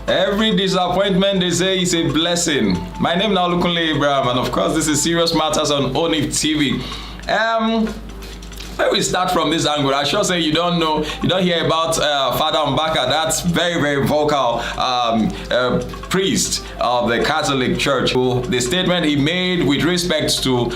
Every disappointment, they say, is a blessing. My name is Olukunle Abraham, and of course, this is Serious Matters on ONIF TV. When we start from this angle, I should say you don't hear about Father Mbaka, that's very vocal priest of the Catholic Church. The statement he made with respect to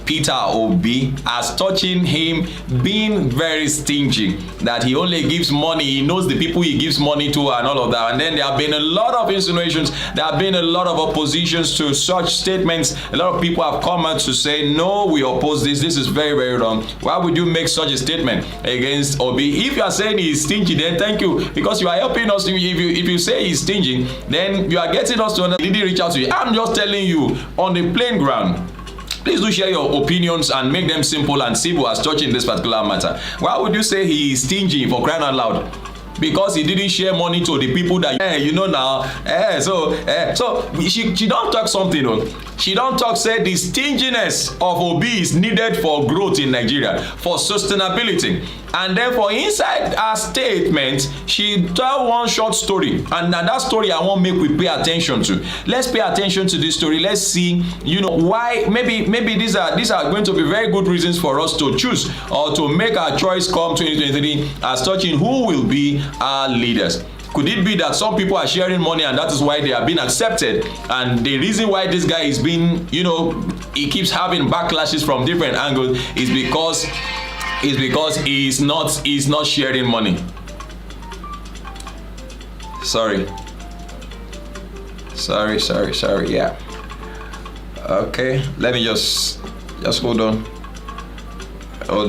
Peter Obi as touching him being very stingy, that he only gives money, he knows the people he gives money to and all of that. And then there have been a lot of insinuations, there have been a lot of oppositions to such statements. A lot of people have come out to say, no, we oppose this is very wrong. Why would you make such a statement against Obi? If you are saying he's stingy, then thank you, because you are helping us. If you say he's stingy, then you are getting us to understand. He didn't reach out to you. I'm just telling you on the plain ground. Please do share your opinions and make them simple and civil as touching this particular matter. Why would you say he is stingy, for crying out loud? Because he didn't share money to the people that you know now. So she don't talk something. She don't talk, say the stinginess of Obi is needed for growth in Nigeria, for sustainability. And therefore, inside her statement, she tell one short story, and that story I want make we pay attention to. Let's pay attention to this story. Let's see, why. Maybe these are going to be very good reasons for us to choose or to make our choice come 2023 as touching who will be our leaders. Could it be that some people are sharing money and that is why they are being accepted? And the reason why this guy is being, he keeps having backlashes from different angles is because he's not sharing money. Sorry, yeah. Okay, let me just hold on. Some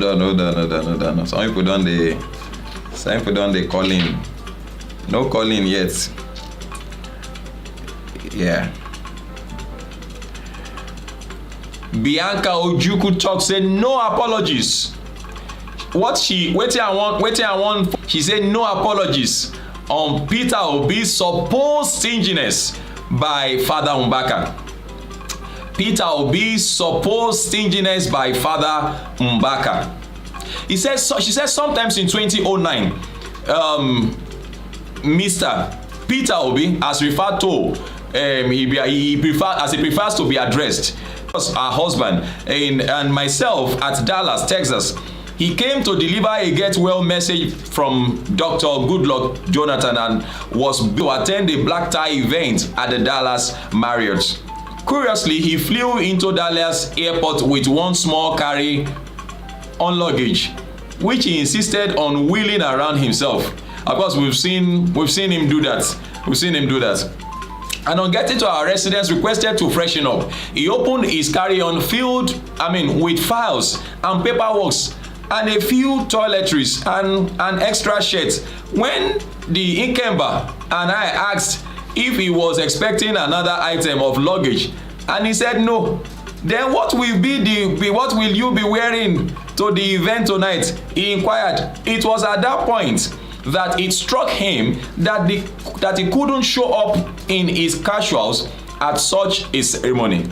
people done the calling. No calling yet. Yeah. Bianca Ojukwu talk, say no apologies. Waiting I want. She said no apologies on Peter Obi's supposed stinginess by Father Mbaka. Peter Obi's supposed stinginess by Father Mbaka. She says sometimes in 2009, Mr. Peter Obi, as referred to, he prefers to be addressed as our husband and myself at Dallas, Texas. He came to deliver a get well message from Dr. Goodluck Jonathan and was to attend a black tie event at the Dallas Marriott. Curiously, he flew into Dallas airport with one small carry-on luggage, which he insisted on wheeling around himself. Of course, we've seen him do that. And on getting to our residence, requested to freshen up. He opened his carry-on filled, with files and paperwork and a few toiletries and an extra shirt. When the Ikemba and I asked if he was expecting another item of luggage, and he said no, then what will you be wearing to the event tonight? He inquired. It was at that point that it struck him that he couldn't show up in his casuals at such a ceremony.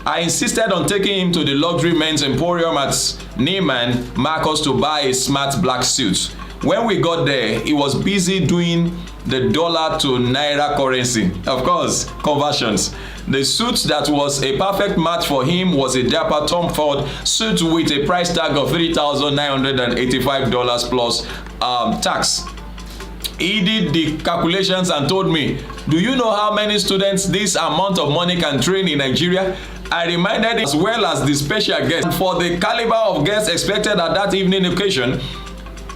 I insisted on taking him to the luxury men's emporium at Neiman Marcus to buy a smart black suit. When we got there, he was busy doing the dollar to naira currency, of course, conversions. The suit that was a perfect match for him was a dapper Tom Ford suit with a price tag of $3,985 plus tax. He did the calculations and told me, do you know how many students this amount of money can train in Nigeria? I reminded him, as well as the special guests, for the caliber of guests expected at that evening occasion,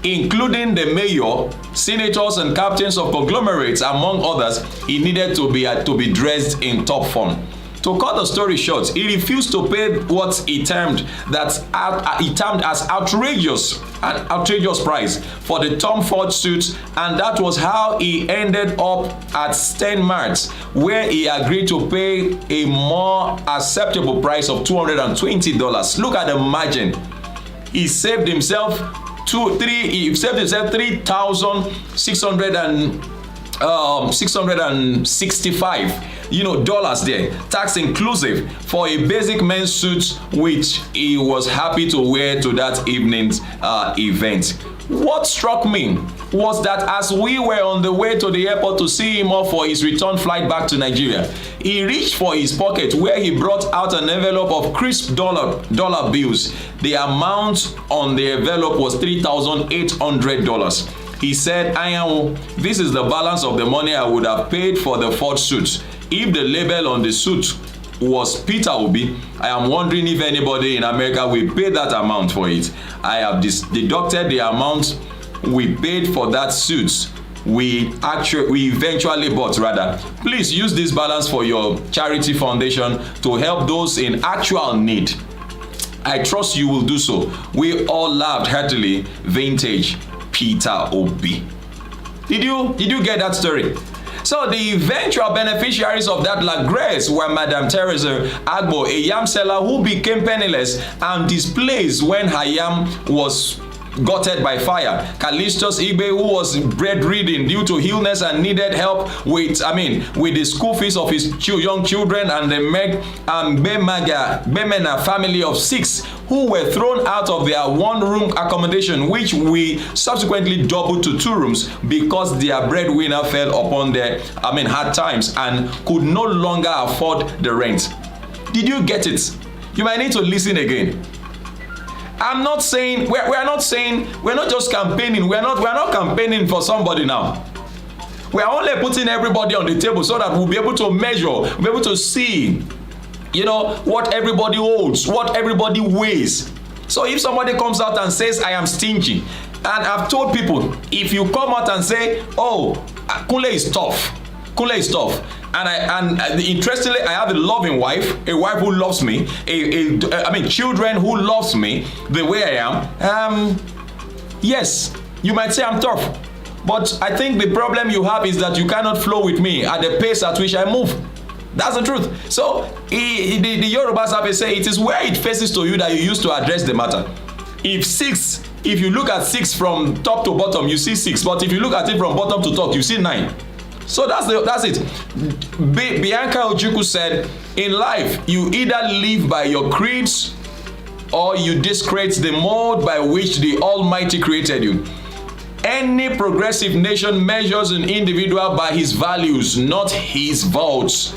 including the mayor, senators, and captains of conglomerates, among others, he needed to be dressed in top form. To cut the story short, he refused to pay what he termed as outrageous price for the Tom Ford suit, and that was how he ended up at Steinmart's, where he agreed to pay a more acceptable price of $220. Look at the margin. He saved himself $3,665 dollars there, tax inclusive, for a basic men's suit which he was happy to wear to that evening's event. What struck me was that as we were on the way to the airport to see him off for his return flight back to Nigeria, he reached for his pocket where he brought out an envelope of crisp dollar bills. The amount on the envelope was $3,800. He said, this is the balance of the money I would have paid for the Ford suit. If the label on the suit was Peter Obi, I am wondering if anybody in America will pay that amount for it. I have deducted the amount we paid for that suit we eventually bought rather. Please use this balance for your charity foundation to help those in actual need. I trust you will do so. We all laughed heartily. Vintage Peter Obi. Did you get that story? So the eventual beneficiaries of that grace were Madam Teresa Agbo, a yam seller who became penniless and displaced when her yam was gutted by fire. Callistus Igbe, who was bedridden due to illness and needed help with the school fees of his young children, and the Bemena family of 6 who were thrown out of their one-room accommodation, which we subsequently doubled to 2 rooms because their breadwinner fell upon their hard times and could no longer afford the rent. Did you get it? You might need to listen again. I'm not saying we're not just campaigning. We're not campaigning for somebody now. We are only putting everybody on the table so that we'll be able to measure, we'll be able to see, what everybody holds, what everybody weighs. So if somebody comes out and says, I am stingy, and I've told people, if you come out and say, oh, Kule is tough, and interestingly, I have a loving wife, a wife who loves me, children who loves me the way I am. Yes, you might say I'm tough, but I think the problem you have is that you cannot flow with me at the pace at which I move. That's the truth. So the Yorubas have a say, it is where it faces to you that you used to address the matter. If you look at 6 from top to bottom, you see 6, but if you look at it from bottom to top, you see 9. So that's it. Bianca Ojukwu said, in life, you either live by your creeds or you discredit the mold by which the Almighty created you. Any progressive nation measures an individual by his values, not his votes.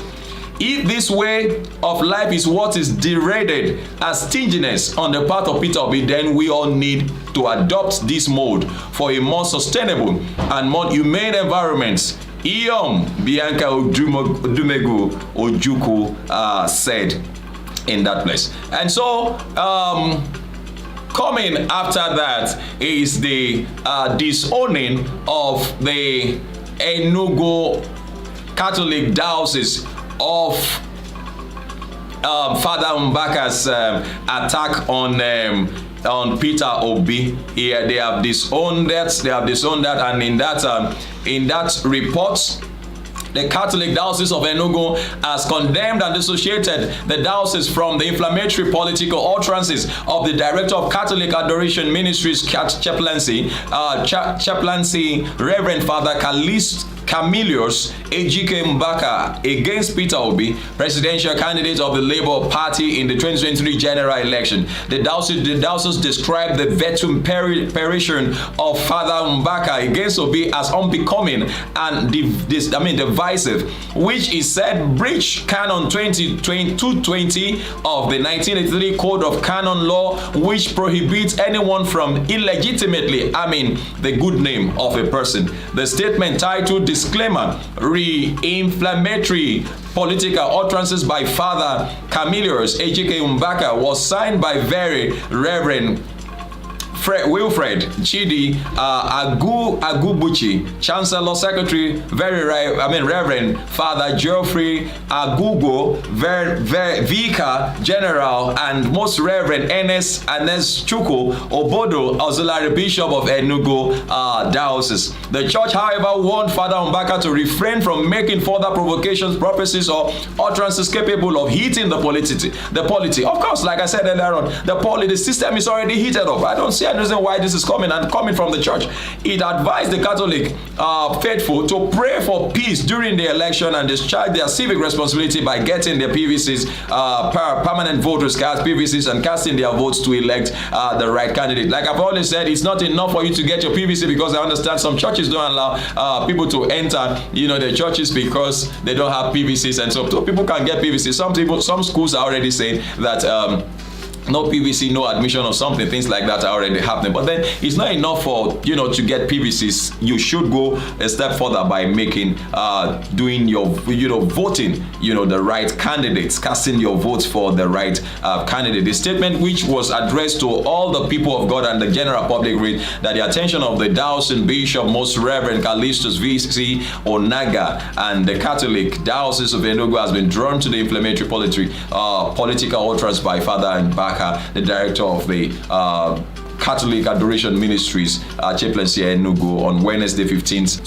If this way of life is what is derided as stinginess on the part of Peter Obi, then we all need to adopt this mode for a more sustainable and more humane environment. Bianca Ojukwu said in that place. And so, coming after that is the disowning of the Enugu Catholic Diocese of Father Mbaka's attack on Peter Obi. Here they have disowned that, and in that report, the Catholic Diocese of Enugu has condemned and dissociated the diocese from the inflammatory political utterances of the Director of Catholic Adoration Ministries Chaplaincy, Reverend Father Camillus Mbaka, against Peter Obi, presidential candidate of the Labour Party in the 2023 general election. The diocese described the vituperation of Father Mbaka against Obi as unbecoming and divisive, which is said breach Canon 220 of the 1983 Code of Canon Law, which prohibits anyone from illegitimately harming the good name of a person. The statement titled Disclaimer, Inflammatory Political Utterances by Father Camillus Mbaka was signed by Very Reverend Wilfred Chidi Agubuchi, Chancellor Secretary, Reverend Father Geoffrey Agugo, Vicar General, and Most Reverend Ernest Chukwu Obodo, Auxiliary Bishop of Enugu Diocese. The church, however, warned Father Mbaka to refrain from making further provocations, purposes, or utterances capable of heating the polity. Of course, like I said earlier on, the system is already heated up. I don't see get the reason why this is coming and coming from the church. It advised the Catholic faithful to pray for peace during the election and discharge their civic responsibility by getting their PVCs, permanent voters cast PVCs, and casting their votes to elect the right candidate. Like I've always said, it's not enough for you to get your PVC, because I understand some churches don't allow people to enter, the churches because they don't have PVCs, and so people can get PVC. Some schools are already saying that no PVC, no admission or something, things like that are already happening. But then it's not enough for, to get PVCs. You should go a step further by making, doing your, voting, the right candidates, casting your votes for the right candidate. The statement, which was addressed to all the people of God and the general public, read that the attention of the Diocese Bishop, Most Reverend Callistus V.C. Onaga, and the Catholic Diocese of Enugu has been drawn to the inflammatory political utterance by Father Mbaka, the director of the Catholic Adoration Ministries chaplaincy Enugu, on Wednesday 15th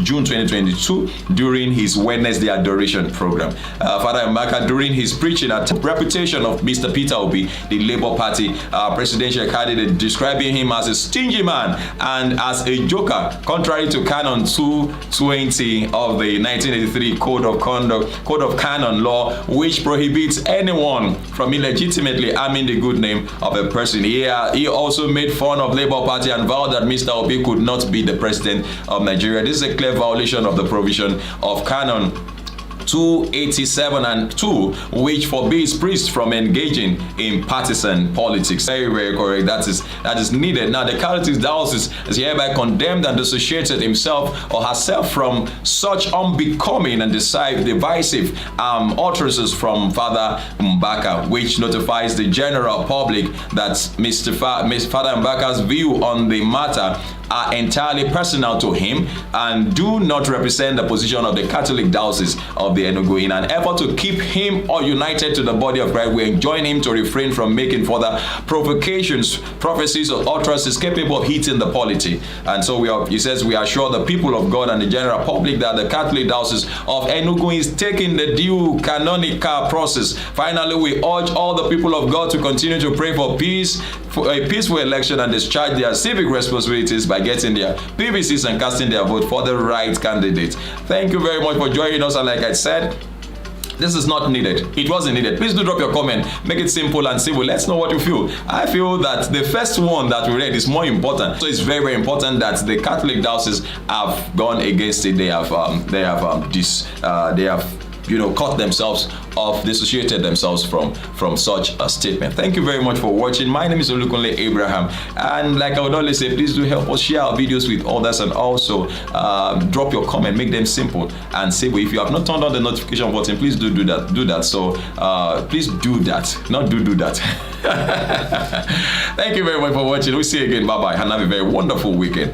June 2022 during his Wednesday Adoration program. Father Mbaka, during his preaching, at reputation of Mr. Peter Obi, the Labour Party presidential candidate, describing him as a stingy man and as a joker, contrary to Canon 220 of the 1983 Code of Canon Law, which prohibits anyone from illegitimately harming the good name of a person. He also made fun of Labour Party and vowed that Mr. Obi could not be the president of Nigeria. This is a clear violation of the provision of Canon 287 and 2, which forbids priests from engaging in partisan politics. Very, very correct. That is needed. Now, the Catholic Diocese is hereby condemned and dissociated himself or herself from such unbecoming and divisive utterances from Father Mbaka, which notifies the general public that Father Mbaka's view on the matter are entirely personal to him and do not represent the position of the Catholic Diocese of the Enugu. In an effort to keep him all united to the body of Christ, we enjoin him to refrain from making further provocations, prophecies, or utterances capable of heating the polity. And so he says, we assure the people of God and the general public that the Catholic Diocese of Enugu is taking the due canonical process. Finally, we urge all the people of God to continue to pray for peace, for a peaceful election, and discharge their civic responsibilities by getting their PVCs and casting their vote for the right candidate. Thank you very much for joining us. And like I said, this is not needed. It wasn't needed. Please do drop your comment. Make it simple and simple. Let's know what you feel. I feel that the first one that we read is more important. So it's very, very important that the Catholic Diocese have gone against it. They have cut themselves off, dissociated themselves from such a statement. Thank you very much for watching. My name is Olukunle Abraham, and like I would always say, please do help us share our videos with others, and also drop your comment, make them simple and simple. If you have not turned on the notification button, please do that. So please do that, not do that. Thank you very much for watching. We'll see you again. Bye bye, and have a very wonderful weekend.